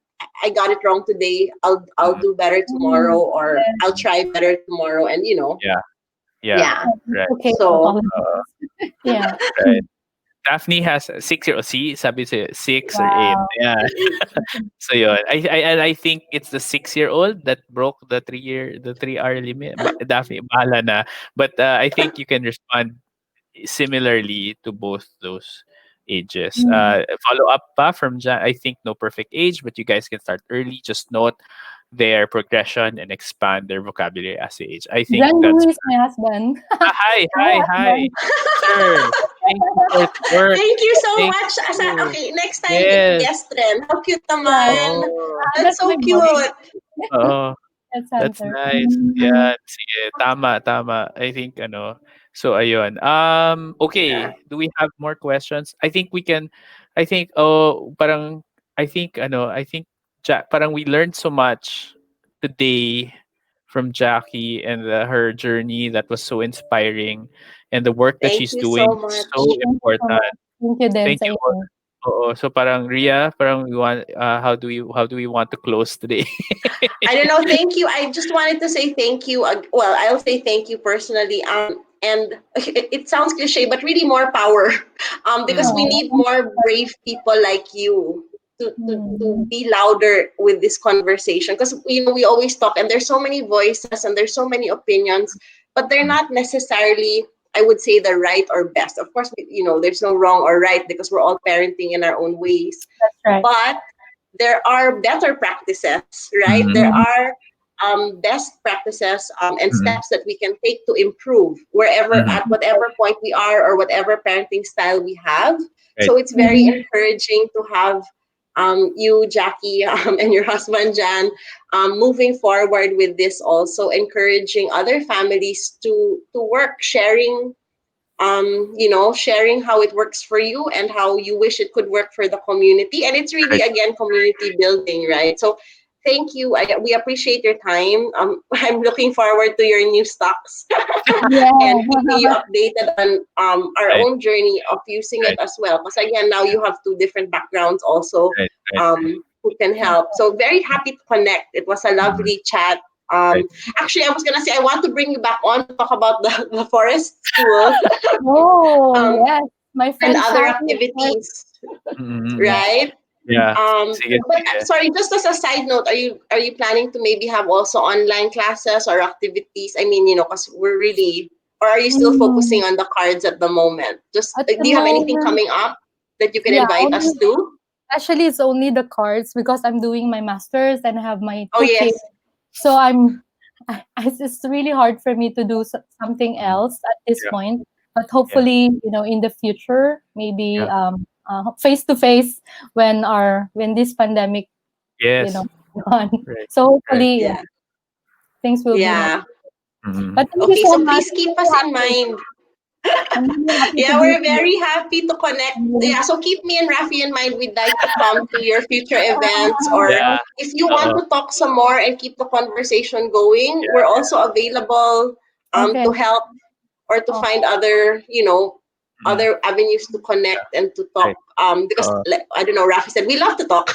I got it wrong today. I'll mm, do better tomorrow, mm, or yes. I'll mm. try better tomorrow, and Yeah, yeah, yeah. It's right, okay to So uh, apologize. Yeah. right. Daphne has a 6 year old. See, sabi siya, 6 or 8. Wow. Yeah. So yun. And I think it's the 6-year-old that broke the 3 hour limit. Daphne, bahala na. But I think you can respond similarly to both those ages. Mm. Follow up pa from Jan. I think no perfect age, but you guys can start early. Just note their progression and expand their vocabulary as they age. I think John that's. Lewis, my husband. Hi, Hi, hi, husband. sir. Thank you for the work. thank you so Thank much. you. Okay, next time Yes. guest rin. How cute Yeah, naman. Oh, That's that's my so boy. cute. oo. That's That's answer. nice. Yeah, sige. Tama, tama. I think so ayun. Okay, do we have more questions? I think parang I think parang we learned so much today from Jackie and her journey that was so inspiring, and the work that Thank she's you doing so is so much. Thank you so important. much. Thank you din Thank sa you. inyo. Oo. So parang Ria, parang we want how do we want to close today? I don't know. Thank you. I just wanted to say thank you. Well, I'll say thank you personally. and it sounds cliche, but really more power, because we Mm. Oh, need more brave people like you to mm, be louder with this conversation, because we always talk and there's so many voices and there's so many opinions, but they're Mm. not necessarily, I would say, the right or best. Of course, there's no wrong or right because we're all parenting in our own ways, that's right. but there are better practices, right? There Mm. Mm, are best practices and Mm. steps that we can take to improve wherever, Mm. at whatever point we are or whatever parenting style we have. Right. So it's very mm, encouraging to have you, Jackie, and your husband, Jan, moving forward with this, also encouraging other families to work, sharing how it works for you and how you wish it could work for the community. And it's really, Right. again, community building, right? So thank you. We appreciate your time. I'm looking forward to your new stocks and keeping you yeah. updated on our Right. own journey of using it Right. as well. Because again, now you have two different backgrounds also, Right. Right. who can help. So very happy to connect. It was a Mm. lovely chat. Right. Actually, I was gonna say I want to bring you back on to talk about the forest school Oh, um, yes. My and friend other Shani, of course. activities, Mm. Yes. right? Yeah. Sige, But sige. sorry, just as a side note, are you planning to maybe have also online classes or activities? I mean, because we're really, or are you still Mm, focusing on the cards at the moment? Just at the do you have anything moment, coming up that you can yeah, invite us only to? actually it's only the cards because I'm doing my masters and I have my Oh two kids. yes, So it's just really hard for me to do something Mm. else at this Yeah. point. But Yeah. hopefully, in the future, maybe Yeah. face to face when this pandemic, you Yes. know, gone. Right. So Right. hopefully, yeah, things will be more. yeah. Mm. But thank you Okay, so so much. please keep us in mind. I'm really happy to Yeah, be we're here. very happy to connect. I'm really, Yeah, so keep me and Rafi in mind. We'd like to come to your future events, or Yeah. if you want Oo. to talk some more and keep the conversation going, we're Yeah. also available okay. to help or to Oh, find other, Mm. other avenues to Yeah. connect and to Right. talk. Because Oo. like, I don't know, Rafi said we love to talk.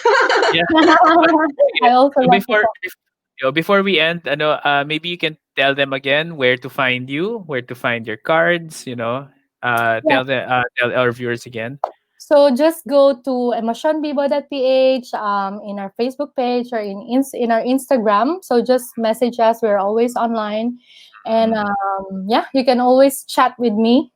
Yeah. But sige, I also love to before talk. before we end, maybe you can tell them again where to find you, where to find your cards, Yeah. tell our viewers again. So just go to emosyonbibo.ph in our Facebook page or in our Instagram. So just message us. We're always online. And Mm. yeah, you can always chat with me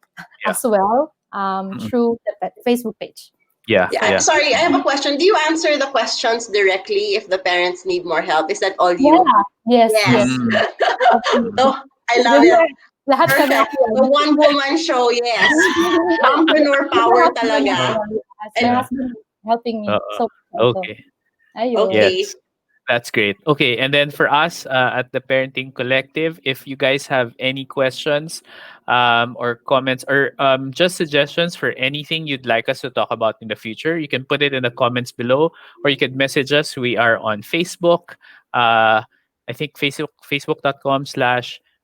Yeah. as well Mm. through the Facebook page. Yeah. Yeah, Yeah. sorry, I have a question. Do you answer the questions directly if the parents need more help? Is that all Yeah. you? Yes, yes. Yes. Mm. Mm. Oh, I love With it. my lahat kami Perfect. The ako. one woman show, yes. Mompreneur With my power husband as Uh, talaga. well. Yes, my And yeah. husband is helping me Oo. so much also. Okay. Ayun. okay. Yes. That's great. Okay, and then for us at the Parenting Collective, if you guys have any questions or comments or just suggestions for anything you'd like us to talk about in the future, you can put it in the comments below, or you can message us. We are on Facebook. I think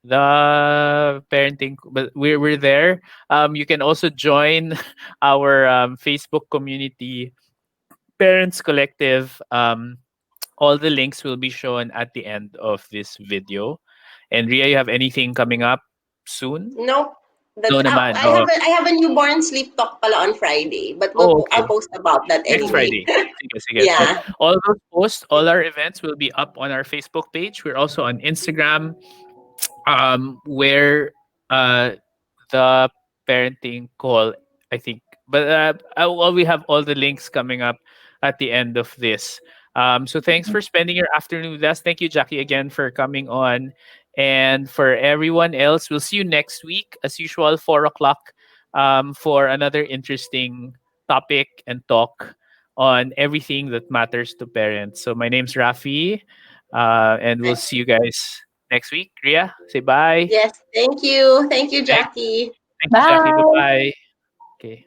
facebook.com/the parenting, but we're there. You can also join our Facebook community, Parents Collective. All the links will be shown at the end of this video. And Ria, you have anything coming up soon? Nope. No That's naman. I Oh, have a newborn sleep talk pala on Friday, but oh I'll okay. post about that Next anyway. Friday. Sige, sige. So Yeah. all those posts, all our events will be up on our Facebook page. We're also on Instagram, where uh the parenting call, I think. But we have all the links coming up at the end of this. So thanks for spending your afternoon with us. Thank you, Jackie, again for coming on. And for everyone else, we'll see you next week, as usual, 4 o'clock, for another interesting topic and talk on everything that matters to parents. So my name's Rafi, and we'll see you guys next week. Ria, say bye. Yes. Thank you. Thank you, Thank, Jackie. thank you, Jackie. Bye Bye. bye. Okay.